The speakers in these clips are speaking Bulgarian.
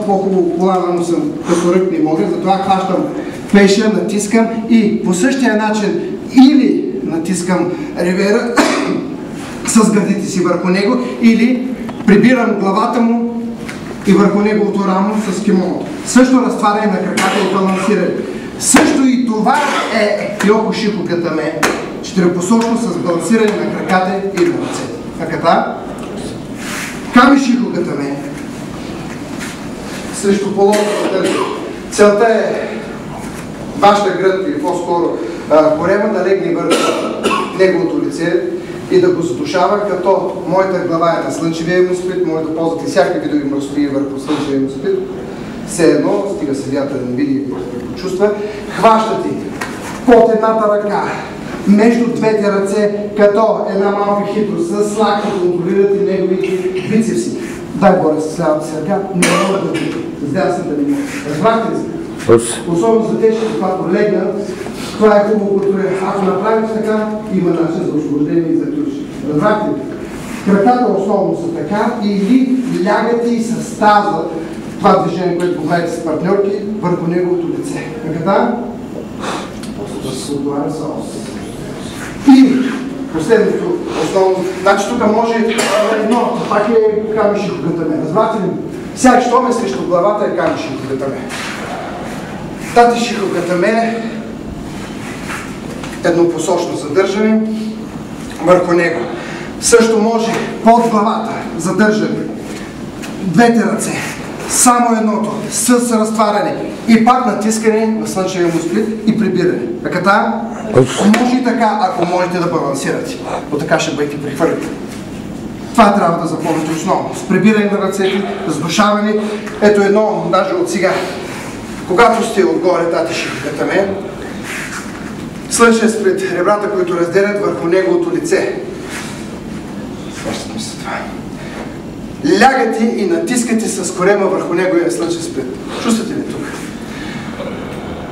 по-хубаво колана съм, като рък не мога, затова хващам пеша, натискам и по същия начин или натискам ревера с гърдите си върху него, или прибирам главата му и върху неговото рамо с кимоното. Също разтваряне на краката и балансиране. Също и това е Кьокушико Гатаме. Четирипосочно с балансиране на краката и на ръцете. Аката? Камишико Гатаме. Срещу половата държа. Целта е вашата гръд или по-скоро корема да легне върху неговото лице и да го задушава, като моята глава е на слънчевия му сплит, може да ползвате всякакви видови мръсови върху слънчевия му сплит. Все едно, стига съдията да не види и да го чувства. Хващате под едната ръка, между двете ръце, като една малка хитрост, с лак да контролирате неговите бицепси. Дай горе с лявата си ръка, не може да види. С дясната не може. Разбрахте ли се? Особено за тези, когато легнат, това е хубаво, като е. Ако направите така, има начин за освобождение и за ключ. Разбрахте ли? Краката основно са така, или лягате и с таза, това движение, което го правите с партньорки, върху неговото лице. Краката? С отговаря са ос. И последното основно, значи тук може едно, пак е Камишико Гатаме. Разбрахте ли? Сега, що ме срещу главата е Камишико Гатаме. Татишико Гатаме, еднопосочно задържане върху него. Също може под главата задържане, двете ръце, само едното, с разтваряне и пак натискане на слънчевия му сплит и прибиране. Аката? Може и така, ако можете да балансирате. Но така ще бъдете прехвърлите. Това трябва да запомните основно. С прибиране на ръцете, задушаване. Ето едно, даже от сега. Когато сте отгоре, Татишико Гатаме, слънчев сплит, ребрата, които разделят върху неговото лице. Свършат ми се това. Лягате и натискате с корема върху неговия слънчев сплит. Чувствате ли тук?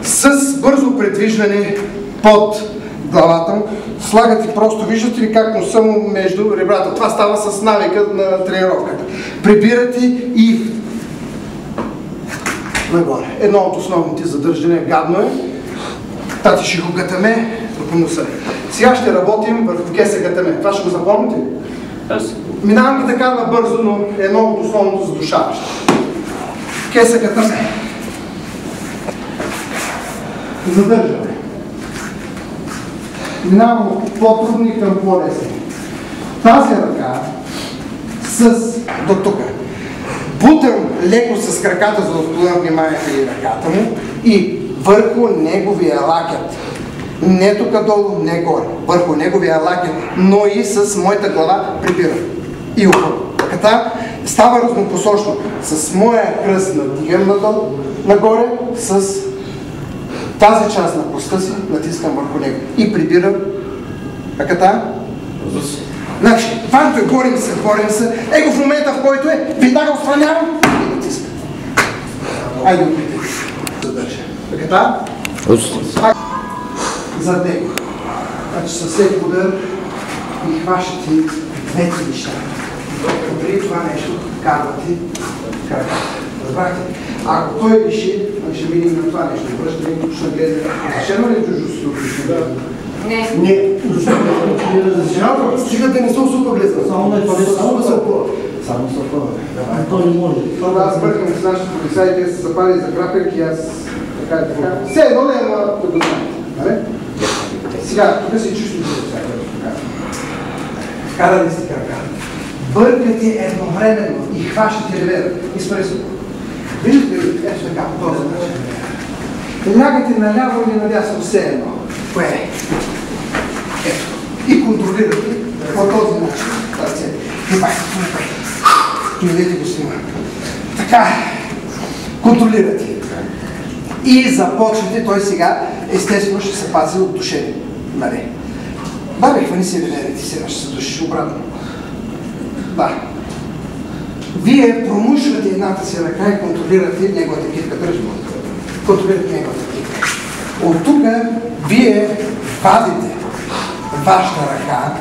С бързо предвиждане под главата му, слагате просто, виждате ли как носа му между ребрата. Това става с навика на тренировката. Прибирате и нагоре. Едно от основните задържания, гадно е, Татишико Гатаме върху носа. Сега ще работим върху Кеса Гатаме. Това ще го запомните ли? Минавам ги така набързо, но едно от основното задушаващо. Кеса Гатаме. Задържаме. Минавам от по-трудни към по-лесни. Тази ръка до тук. Бутам леко с краката, за да отклоня вниманието и ръката му и върху неговия лакет. Не тук долу, не горе. Върху неговия лакет, но и с моята глава прибирам. И ухо. Ръката става разнопосочно. С моя кръст надигам надолу, нагоре, с тази част на коста си натискам върху него. И прибирам ръката. Значи, ванто е, борим се. Его в момента, в който е, веднага отстранявам и натискам. Айде, опитайте. Задържа. Ръката. Зад него. Значи със всеки удар и хващате двете неща. Преди това нещо карвате краката. Разбрахте? Ако той реши, ще видим на това нещо. Връщаме и точно гледа. Разрешено ли е чуждостното? Не. Разрешено? Стига да не се усупа влезна. Само да се опъва. Само се опъва. Това не може. Това аз бъркам с нашите полицаи, те са запали за крапелки, аз така и така. Все едно да има да го знаете. Сега, тук се чувствате сега. Карали сте крака. Бъркате едновременно и хващате ревера. Изпресвате. Виждате ли? Ето така, по този начин. Лягате наляво или надясно все едно. Кое е? Ето. И контролирате по този начин. И пак. Видите го снима. Така. Контролирате. И започвате, той сега естествено ще се пази от душение. Нали? Бабе, хвани си реверите, сега ще се душиш обратно. Да. Вие промушвате едната си ръка и контролирате неговата китка. Дръжмо. Контролирате неговата китка. От тук вие вадите вашата ръка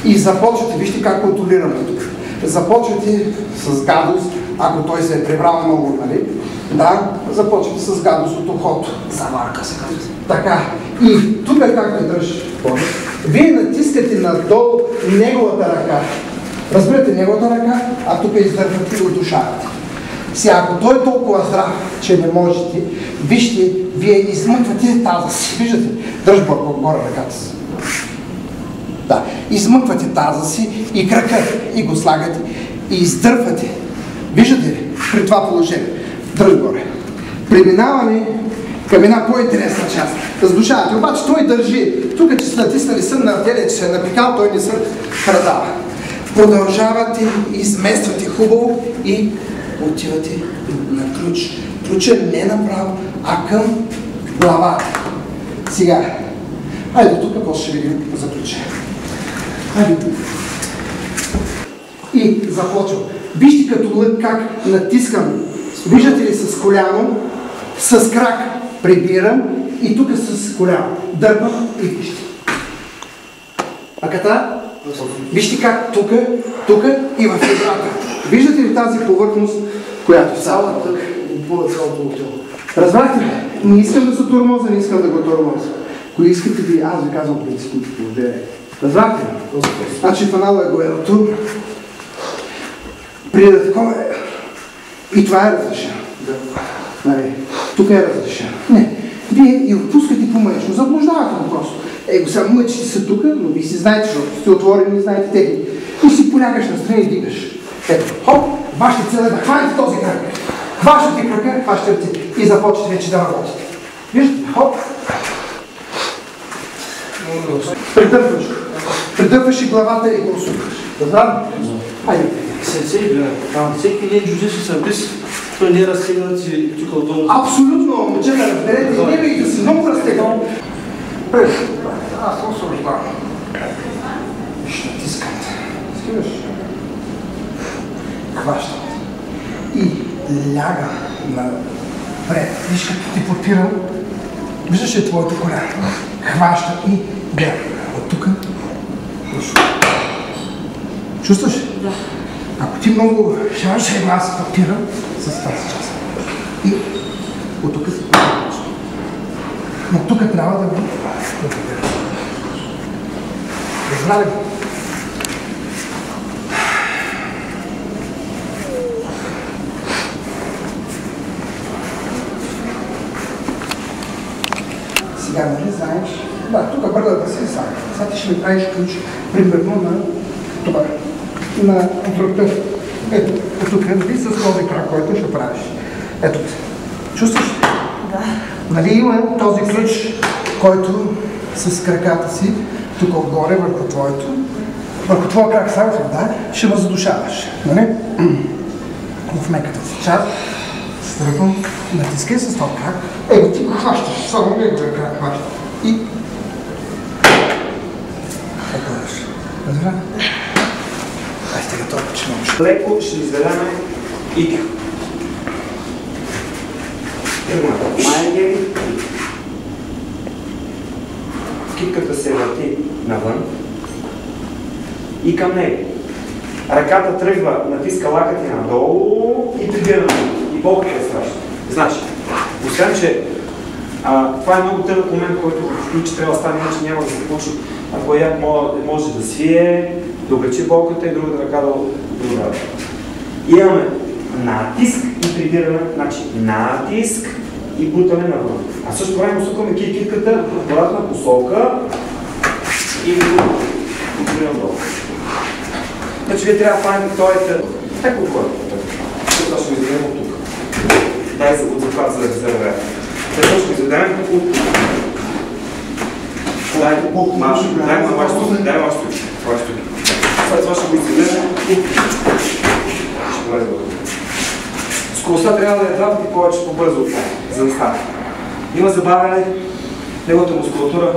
и започвате, вижте как контролираме тук. Започвате с гадост ако той се е прибрал много, нали? Да, започва с гадост от ухото. Заварка се казва. Така. И тук как да държиш? Вие натискате надолу неговата ръка. Разбирате неговата ръка, а тук издърпвате и удушавате. Сега, ако той е толкова здрав, че не можете, вижте, вие измъквате таза си. Виждате? Дръж горе ръката си. Да. Измъквате таза си и крака и го слагате и издърпвате. Виждате ли? При това положение. Дръж горе. Преминаваме към една по-интересна част. Задушавате. Обаче той държи. Тук, че сте натиснали сън на артерия, че се е напикал, той не се предава. Продължавате, измествате хубаво и отивате на ключ. Ключа не направо, а към главата. Сега, айде тук, после ще видим за ключа. Айде тук. И започвам. Вижте като лък как натискам. Виждате ли с коляно, с крак прибирам и тук с коляно. Дърпам и вижте. Аката? Вижте как тук и в едрата. Виждате ли тази повърхност, която цялата бува цялото отдело? Разбрахте ли? Не искам да се тормоза, не искам да го тормоза. Кои искате ви, аз ви казвам принципното положение. Разбрахте ли? Значи фанала е гоелото. При да такова е. И това е разрешено. Нали? Тук е разрешено. Не. Вие и отпускате по-мъчно. Заблуждавате го просто. Его сега мъчите са тук, но вие си знаете, защото сте отворени и знаете техни. И си полягаш настрани и дигаш. Ето, хоп, вашата цел е да хванете този крак. Хващате крака, хващате ръце и започвате вече да работите. Виждате, хоп. Придърпваш го. Придърпваш и главата и го усукаш. Да знам? Хайде. Всеки един джуджитсу сервис, той не е разтегнат и тук отдолу. Абсолютно, момче, да разберете, не бе и да си много разтегнал. През, аз освобождавам. Ще натискате. Скиваш. Хващам. И ляга напред. Виж като ти портирам. Виждаш ли твоето коляно? Хващам и бягам. От тук. Чувстваш? Да. Ако ти много шараш, аз портирам с тази част. И от тук се портираш. Но тук трябва да го портираш. Разбрали го? Сега, нали знаеш? Да, тук бърдата си сам. Сега ти ще ми правиш ключ, примерно на това, на врата. Ето, тук и с този крак, който ще правиш. Ето, чувстваш? Да. Нали има този ключ, който с краката си, тук отгоре върху твоя крак само, да, ще го задушаваш. Нали? В меката си част. Стръгвам, натискай с този крак. Ето ти го хващаш, само неговия крак хващаш. И... Ето държа. Разбира? Ай, стига това, че можеш. Леко ще изведаме и тихо. Майгери. Китката се върти навън и към него. Ръката тръгва, натиска лакъти надолу и прибира надолу. И болката е страшна. Значи, освен, че това е много тънък момент, който в ключ трябва да стане, иначе няма да се получи. Ако може да свие, да облегчи болката и другата ръка да удари. Имаме натиск и прибиране, значи натиск и бутане навън. А също време усукваме китката в обратна посока и го прибираме долу. Значи вие трябва да фанете този так отгоре. Това ще го изведем от тук. Дай за отзахват за резервер. Така ще го изведем от тук. Дай ма вашето тук. Дай вашето тук. След това ще го изведем и ще влезе вътре. Скоростта трябва да е два пъти повече по-бързо от това, за да стане. Има забавяне, неговата мускулатура